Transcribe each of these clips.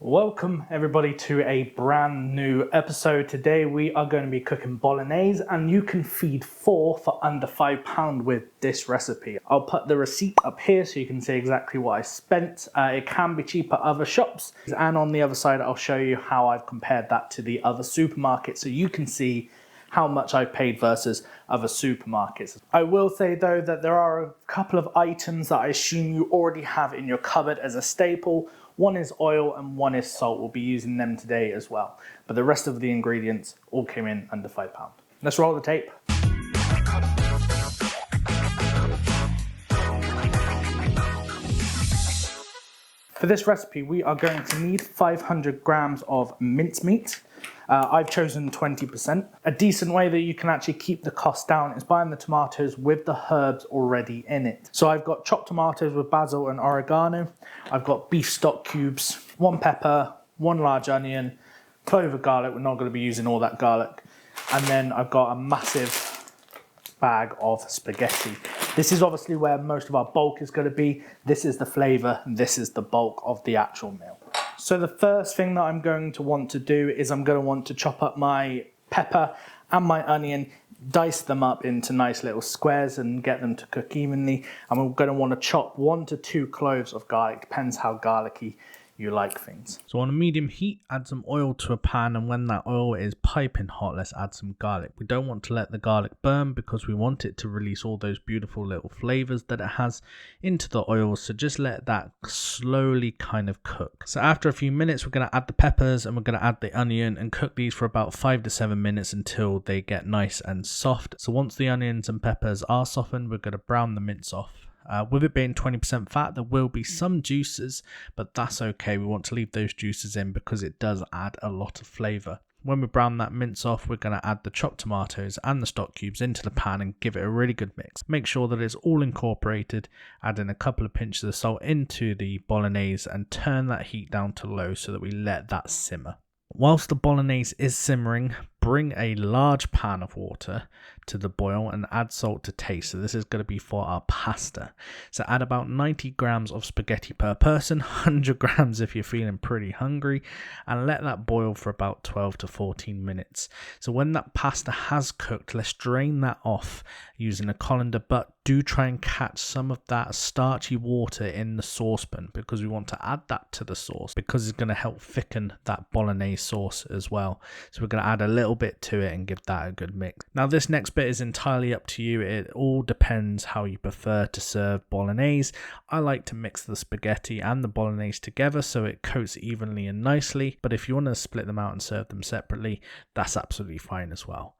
Welcome everybody to a brand new episode. Today we are going to be cooking bolognese and you can feed 4 for under £5 with this recipe. I'll put the receipt up here so you can see exactly what I spent. It can be cheap at other shops, and on the other side I'll show you how I've compared that to the other supermarkets so you can see how much I paid versus other supermarkets. I will say though that there are a couple of items that I assume you already have in your cupboard as a staple. One is oil and one is salt. We'll be using them today as well. But the rest of the ingredients all came in under £5. Let's roll the tape. For this recipe, we are going to need 500 grams of mincemeat. I've chosen 20%. A decent way that you can actually keep the cost down is buying the tomatoes with the herbs already in it. So I've got chopped tomatoes with basil and oregano. I've got beef stock cubes, 1 pepper, 1 large onion, clove of garlic. We're not going to be using all that garlic. And then I've got a massive bag of spaghetti. This is obviously where most of our bulk is going to be. This is the flavor, and this is the bulk of the actual meal. So the first thing that I'm going to want to do is I'm going to want to chop up my pepper and my onion, dice them up into nice little squares and get them to cook evenly. And we're going to want to chop 1 to 2 cloves of garlic, depends how garlicky you like things. So on a medium heat, add some oil to a pan, and when that oil is piping hot, let's add some garlic. We don't want to let the garlic burn because we want it to release all those beautiful little flavors that it has into the oil, so just let that slowly kind of cook. So after a few minutes, we're going to add the peppers and we're going to add the onion and cook these for about 5 to 7 minutes until they get nice and soft. So once the onions and peppers are softened, we're going to brown the mince off. With it being 20% fat, there will be some juices, but that's okay. We want to leave those juices in because it does add a lot of flavour. When we brown that mince off, we're going to add the chopped tomatoes and the stock cubes into the pan and give it a really good mix. Make sure that it's all incorporated, add in a couple of pinches of salt into the bolognese and turn that heat down to low so that we let that simmer. Whilst the bolognese is simmering, bring a large pan of water to the boil and add salt to taste. So this is going to be for our pasta. So add about 90 grams of spaghetti per person, 100 grams if you're feeling pretty hungry, and let that boil for about 12 to 14 minutes. So when that pasta has cooked, let's drain that off using a colander, but do try and catch some of that starchy water in the saucepan because we want to add that to the sauce because it's going to help thicken that bolognese sauce as well. So we're going to add a little bit to it and give that a good mix. Now this next bit is entirely up to you. It all depends how you prefer to serve bolognese. I like to mix the spaghetti and the bolognese together so it coats evenly and nicely, but if you want to split them out and serve them separately, that's absolutely fine as well.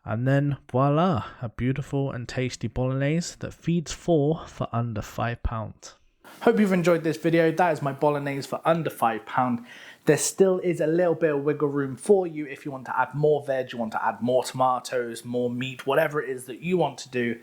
And then voila, a beautiful and tasty bolognese that feeds 4 for under £5. Hope you've enjoyed this video. That is my bolognese for under £5. There still is a little bit of wiggle room for you if you want to add more veg, you want to add more tomatoes, more meat, whatever it is that you want to do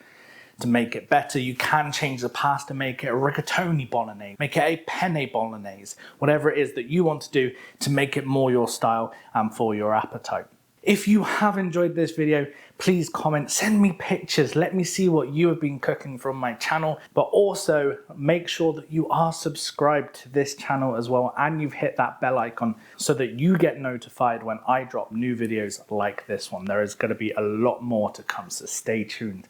to make it better. You can change the pasta, make it a rigatoni bolognese, make it a penne bolognese, whatever it is that you want to do to make it more your style and for your appetite. If you have enjoyed this video, please comment, send me pictures, let me see what you have been cooking from my channel, but also make sure that you are subscribed to this channel as well and you've hit that bell icon so that you get notified when I drop new videos like this one. There is going to be a lot more to come, so stay tuned.